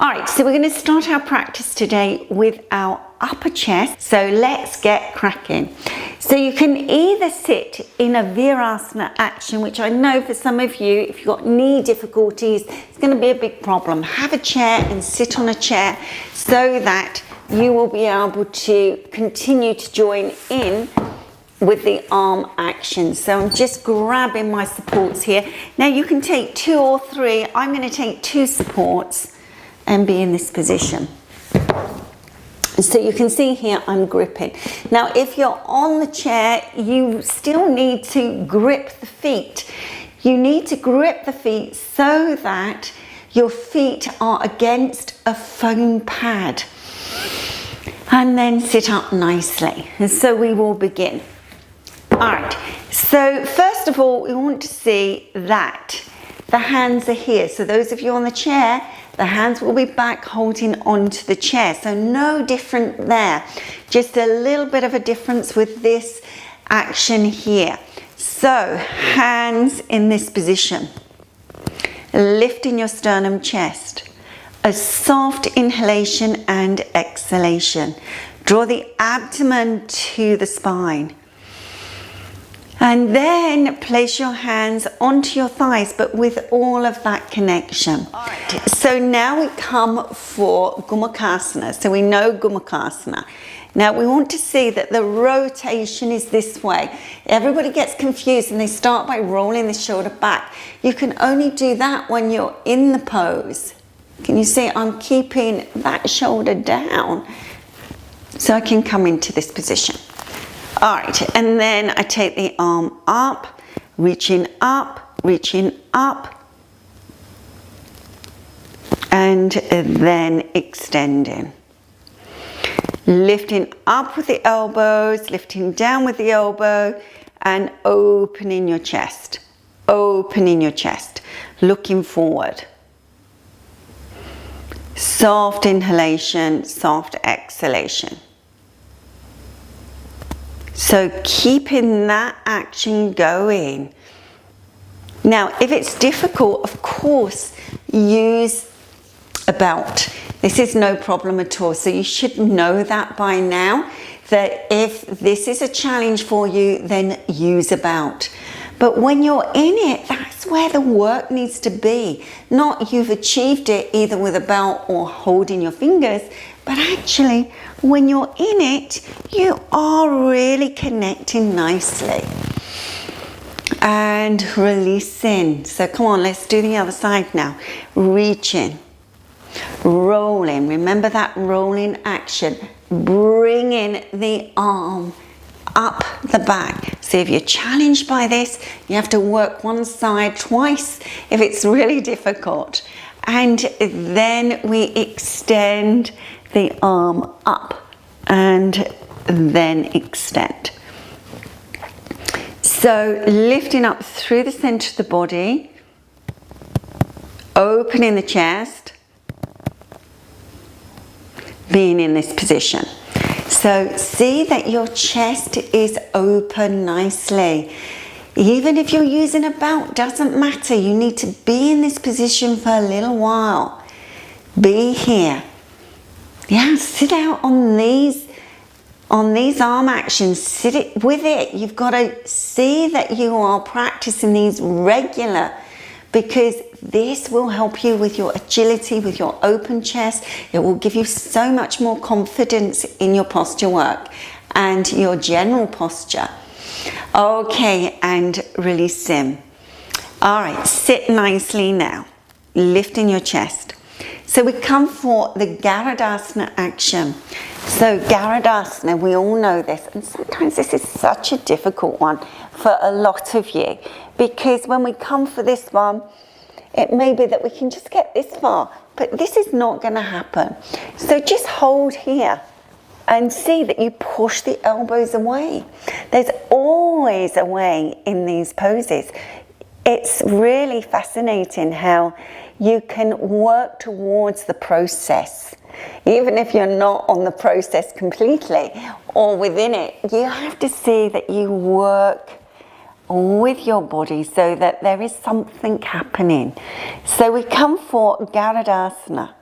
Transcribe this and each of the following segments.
All right, so we're going to start our practice today with our upper chest. So let's get cracking. So you can either sit in a Veerasana action, which I know for some of you, if you've got knee difficulties, it's going to be a big problem. Have a chair and sit on a chair so that you will be able to continue to join in with the arm action. So I'm just grabbing my supports here. Now you can take 2 or 3. I'm going to take 2 supports and be in this position. So you can see here I'm gripping. Now if you're on the chair, you still need to grip the feet. You need to grip the feet so that your feet are against a foam pad. And then sit up nicely. And so we will begin. Alright, so first of all, we want to see that the hands are here. So those of you on the chair, the hands will be back holding onto the chair. So no different there. Just a little bit of a difference with this action here. So hands in this position. Lifting your sternum chest. A soft inhalation and exhalation. Draw the abdomen to the spine. And then place your hands onto your thighs, but with all of that connection. All right. So now we come for Gamakasana. So we know Gamakasana. Now we want to see that the rotation is this way. Everybody gets confused and they start by rolling the shoulder back. You can only do that when you're in the pose. Can you see I'm keeping that shoulder down so I can come into this position. All right, and then I take the arm up, reaching up, and then extending. Lifting up with the elbows, lifting down with the elbow, and opening your chest. Opening your chest, looking forward. Soft inhalation, soft exhalation. So keeping that action going. Now, if it's difficult, of course, use a belt. This is no problem at all. So you should know that by now, that if this is a challenge for you, then use a belt. But when you're in it, that's where the work needs to be. Not you've achieved it either with a belt or holding your fingers, but actually when you're in it, you are really connecting nicely. And releasing. So come on, let's do the other side now. Reaching, rolling. Remember that rolling action. Bringing the arm up the back. So if you're challenged by this, you have to work one side twice if it's really difficult. And then we extend the arm up and then extend. So lifting up through the center of the body, opening the chest, being in this position. So see that your chest is open nicely. Even if you're using a belt, doesn't matter. You need to be in this position for a little while. Be here. Yeah, sit out on these arm actions. Sit it with it. You've got to see that you are practicing these regular, because this will help you with your agility, with your open chest. It will give you so much more confidence in your posture work and your general posture. Okay, and release in. All right, sit nicely now, lifting your chest. So we come for the Garadasana action. So Garadasana, we all know this, and sometimes this is such a difficult one for a lot of you, because when we come for this one, it may be that we can just get this far, but this is not going to happen. So just hold here and see that you push the elbows away. There's always a way in these poses. It's really fascinating how you can work towards the process. Even if you're not on the process completely or within it, you have to see that you work with your body so that there is something happening. So we come for Garadasana.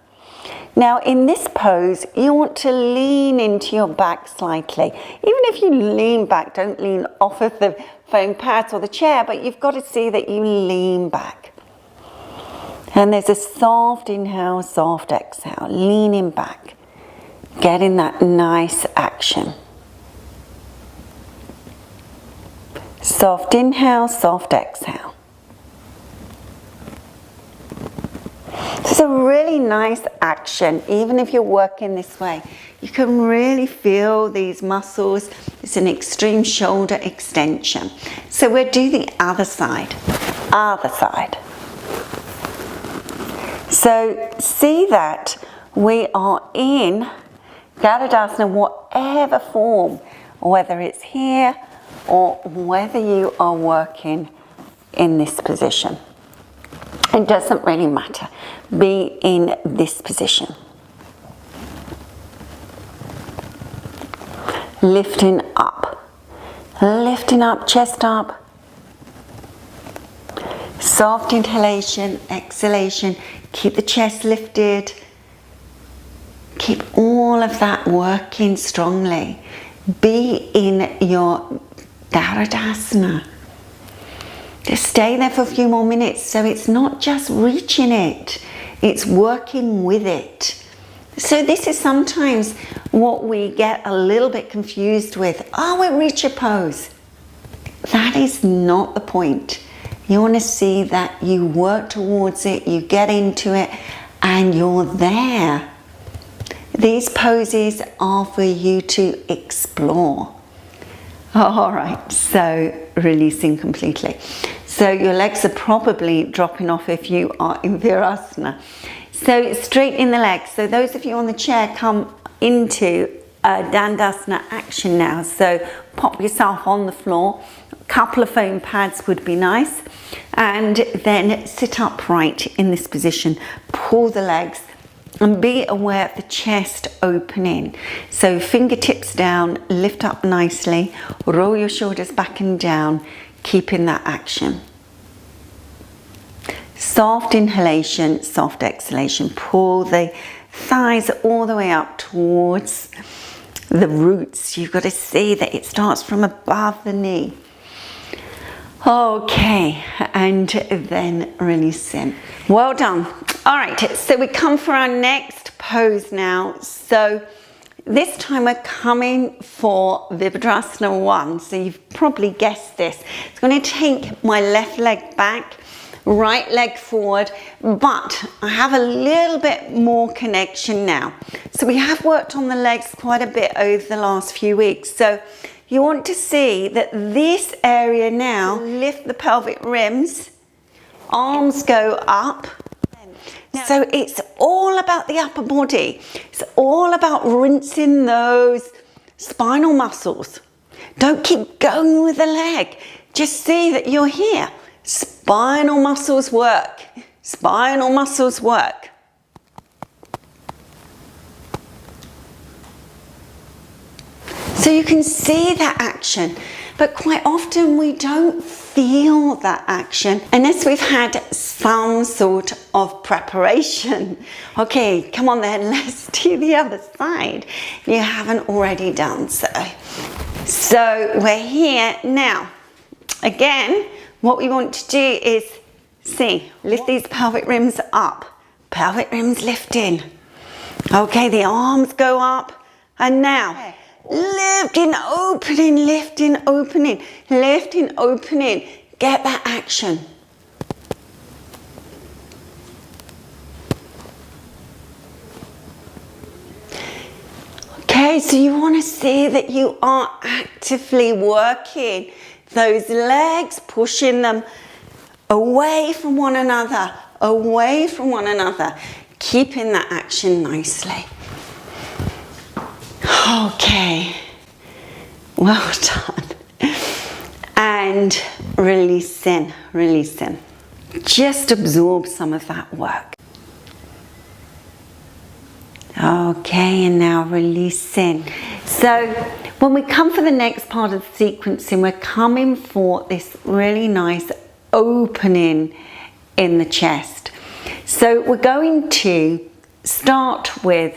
Now in this pose, you want to lean into your back slightly. Even if you lean back, don't lean off of the foam pads or the chair, but you've got to see that you lean back. And there's a soft inhale, soft exhale, leaning back, getting that nice action. Soft inhale, soft exhale. This is a really nice action, even if you're working this way. You can really feel these muscles. It's an extreme shoulder extension. So we'll do the other side. Other side. So see that we are in Garadasana, whatever form, whether it's here or whether you are working in this position. It doesn't really matter. Be in this position. Lifting up, chest up. Soft inhalation, exhalation. Keep the chest lifted. Keep all of that working strongly. Be in your Garadasana. Just stay there for a few more minutes. So it's not just reaching it, it's working with it. So this is sometimes what we get a little bit confused with. Oh, we reach a pose. That is not the point. You want to see that you work towards it, you get into it, and you're there. These poses are for you to explore. All right, so releasing completely. So your legs are probably dropping off if you are in Virasana. So straighten the legs. So those of you on the chair, come into Dandasana action now. So pop yourself on the floor. A couple of foam pads would be nice. And then sit upright in this position. Pull the legs and be aware of the chest opening. So fingertips down, lift up nicely, roll your shoulders back and down, keeping that action. Soft inhalation, soft exhalation. Pull the thighs all the way up towards the roots. You've got to see that it starts from above the knee. Okay, and then release in. Well done. All right, so we come for our next pose now. So this time we're coming for Virasana 1. So you've probably guessed this. It's going to take my left leg back, right leg forward, but I have a little bit more connection now. So we have worked on the legs quite a bit over the last few weeks. So you want to see that this area now, lift the pelvic rims, arms go up. So it's all about the upper body. It's all about rinsing those spinal muscles. Don't keep going with the leg. Just see that you're here. Spinal muscles work. Spinal muscles work. So you can see that action, but quite often we don't feel that action unless we've had some sort of preparation. Okay, come on then, let's do the other side if you haven't already done so. So we're here now. Again, what we want to do is lift these pelvic rims up. Pelvic rims lifting. Okay, the arms go up, and now lifting, opening, lifting, opening, lifting, opening. Get that action. Okay, so you want to see that you are actively working those legs, pushing them away from one another, keeping that action nicely. Okay, well done. And release in, release in. Just absorb some of that work. Okay, and now release in. So when we come for the next part of the sequencing, we're coming for this really nice opening in the chest. So we're going to start with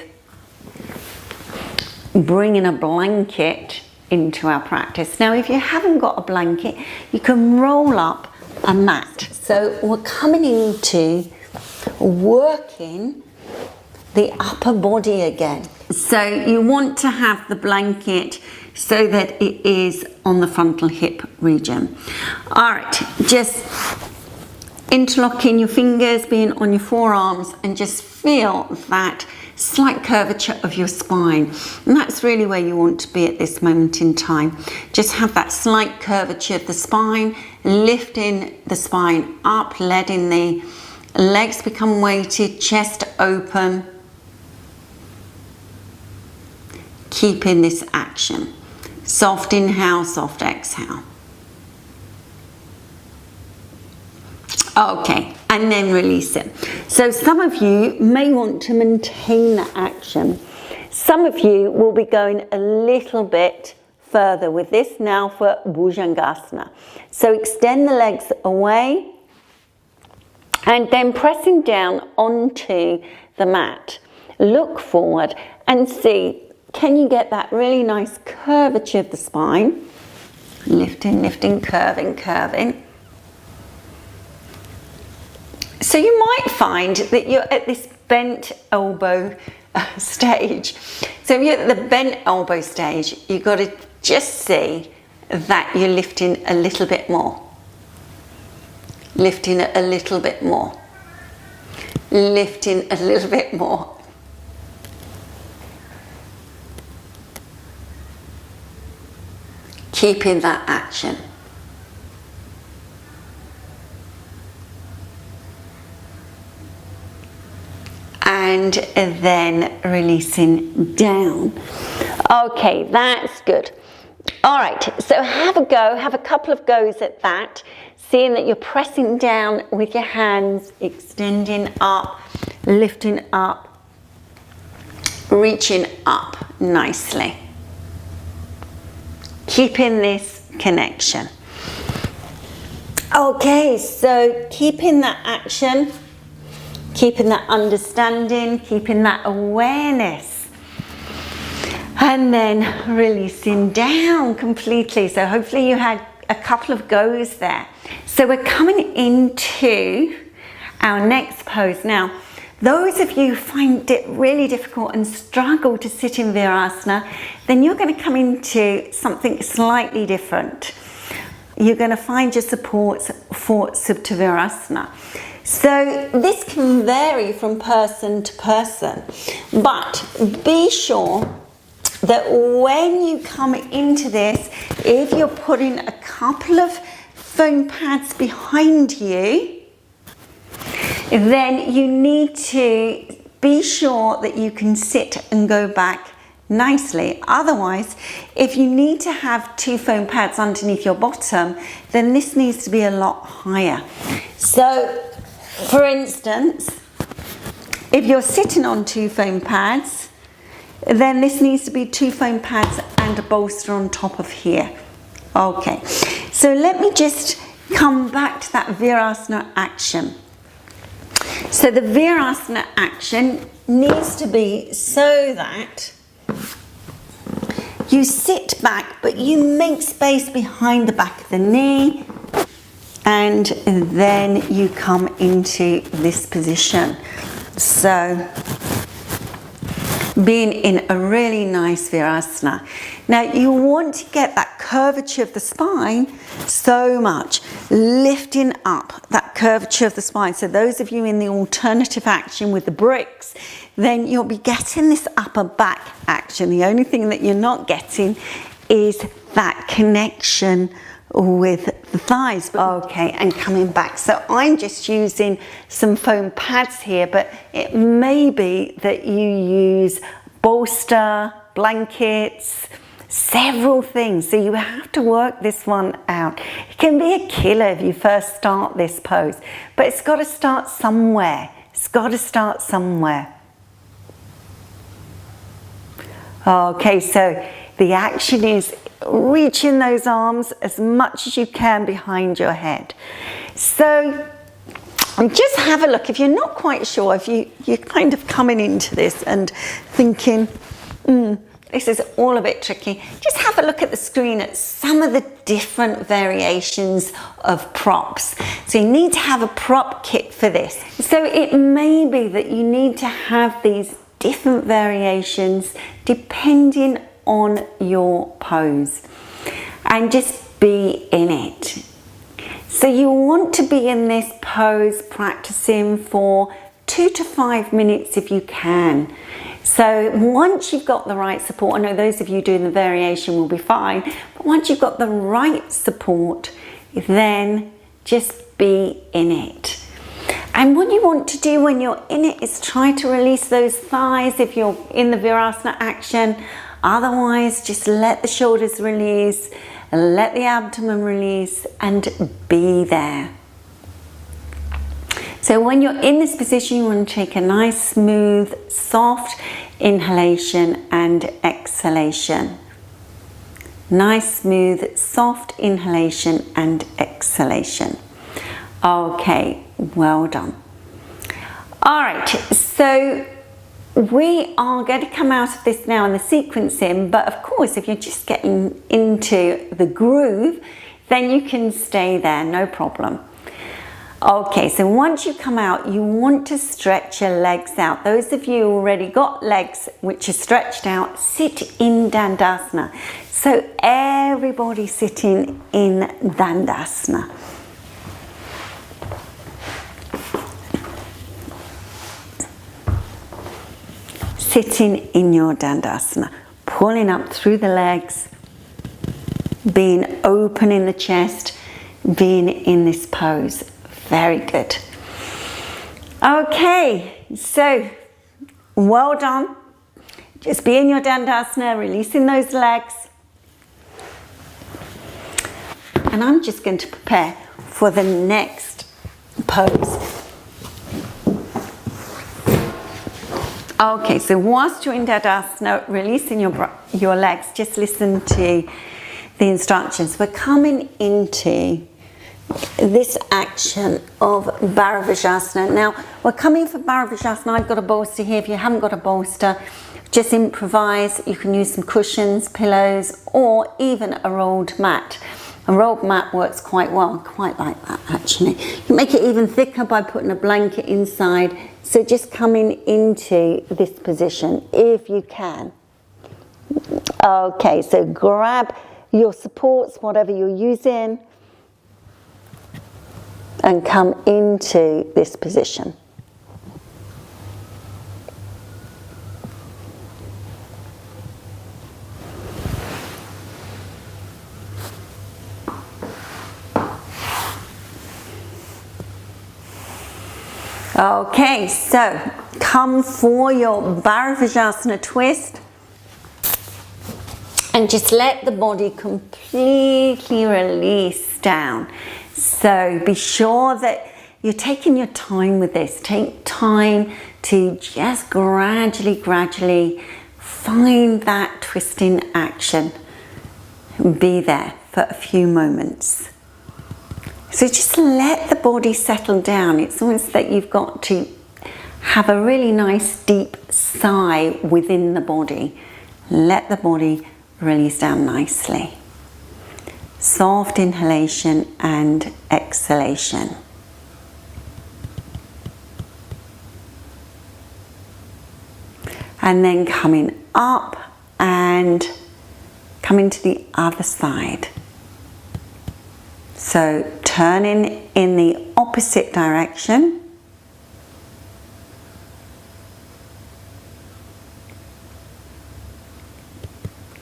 bringing a blanket into our practice. Now, if you haven't got a blanket, you can roll up a mat. So we're coming into working the upper body again. So you want to have the blanket so that it is on the frontal hip region. All right, just interlocking your fingers, being on your forearms, and just feel that slight curvature of your spine. And that's really where you want to be at this moment in time. Just have that slight curvature of the spine, lifting the spine up, letting the legs become weighted, chest open. Keeping this action. Soft inhale, soft exhale. Okay, and then release it. So some of you may want to maintain that action. Some of you will be going a little bit further with this now for Jangasana. So extend the legs away and then pressing down onto the mat. Look forward and see, can you get that really nice curvature of the spine? Lifting, lifting, curving, curving. So you might find that you're at this bent elbow stage. So if you're at the bent elbow stage, you've got to just see that you're lifting a little bit more. Lifting a little bit more. Lifting a little bit more. Keeping that action. And then releasing down. Okay, that's good. All right, so have a go, have a couple of goes at that, seeing that you're pressing down with your hands, extending up, lifting up, reaching up nicely. Keeping this connection. Okay, so keeping that action, keeping that understanding, keeping that awareness, and then releasing down completely. So hopefully you had a couple of goes there. So we're coming into our next pose. Now, those of you who find it really difficult and struggle to sit in Virasana, then you're going to come into something slightly different. You're going to find your supports for Supta Virasana. So this can vary from person to person, but be sure that when you come into this, if you're putting a couple of foam pads behind you, then you need to be sure that you can sit and go back nicely. Otherwise, if you need to have 2 foam pads underneath your bottom, then this needs to be a lot higher. So, for instance, if you're sitting on 2 foam pads, then this needs to be 2 foam pads and a bolster on top of here. Okay, so let me just come back to that Veerasana action. So the Virasana action needs to be so that you sit back, but you make space behind the back of the knee, and then you come into this position. So being in a really nice Virasana. Now you want to get that curvature of the spine so much, lifting up that curvature of the spine. So those of you in the alternative action with the bricks, then you'll be getting this upper back action. The only thing that you're not getting is that connection with the thighs. Okay, and coming back. So I'm just using some foam pads here, but it may be that you use bolster, blankets, several things. So you have to work this one out. It can be a killer if you first start this pose, but it's got to start somewhere. It's got to start somewhere. Okay, so the action is reaching those arms as much as you can behind your head. So And just have a look. If you're not quite sure, if you're kind of coming into this and thinking, this is all a bit tricky, just have a look at the screen at some of the different variations of props. So you need to have a prop kit for this. So it may be that you need to have these different variations depending on your pose, and just be in it. So you want to be in this pose practicing for 2 to 5 minutes if you can. So once you've got the right support, I know those of you doing the variation will be fine, but once you've got the right support, then just be in it. And what you want to do when you're in it is try to release those thighs if you're in the Virasana action. Otherwise, just let the shoulders release, let the abdomen release, and be there. So when you're in this position, you want to take a nice, smooth, soft inhalation and exhalation. Nice, smooth, soft inhalation and exhalation. Okay, well done. All right, so we are going to come out of this now in the sequencing, but of course, if you're just getting into the groove, then you can stay there, no problem. Okay, so once you come out, you want to stretch your legs out. Those of you who already got legs which are stretched out, sit in Dandasana. So everybody sitting in Dandasana. Sitting in your Dandasana, pulling up through the legs, being open in the chest, being in this pose. Very good. Okay, so well done. Just be in your Dandasana, releasing those legs. And I'm just going to prepare for the next pose. Okay, so whilst you're in Dandasana, releasing your legs, just listen to the instructions. We're coming into this action of Bharavajasana. Now, we're coming for Bharavajasana. I've got a bolster here. If you haven't got a bolster, just improvise. You can use some cushions, pillows, or even a rolled mat. A rolled mat works quite well, quite like that actually. You can make it even thicker by putting a blanket inside. So just coming into this position if you can. Okay, so grab your supports, whatever you're using, and come into this position. Okay, so come for your Bharavajasana twist and just let the body completely release down. So be sure that you're taking your time with this. Take time to just gradually find that twisting action. Be there for a few moments. So just let the body settle down. It's almost that you've got to have a really nice deep sigh within the body. Let the body release down nicely. Soft inhalation and exhalation. And then coming up and coming to the other side. So turning in the opposite direction.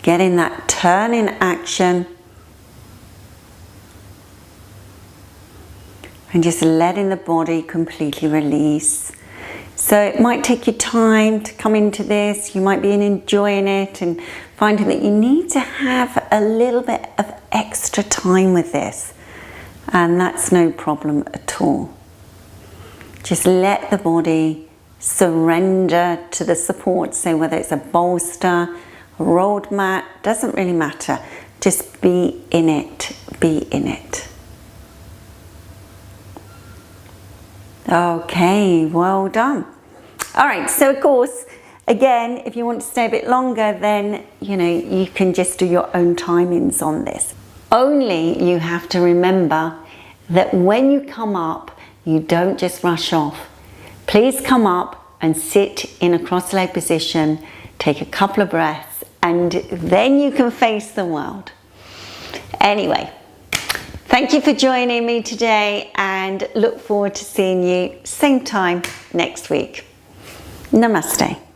Getting that turn in action. And just letting the body completely release. So it might take you time to come into this. You might be enjoying it and finding that you need to have a little bit of extra time with this. And that's no problem at all. Just let the body surrender to the support. So whether it's a bolster, a rolled mat, doesn't really matter. Just be in it, be in it. Okay, well done. All right, so of course, again, if you want to stay a bit longer, then, you know, you can just do your own timings on this. Only you have to remember that when you come up, you don't just rush off. Please come up and sit in a cross-legged position, take a couple of breaths, and then you can face the world. Anyway, thank you for joining me today, and look forward to seeing you same time next week. Namaste.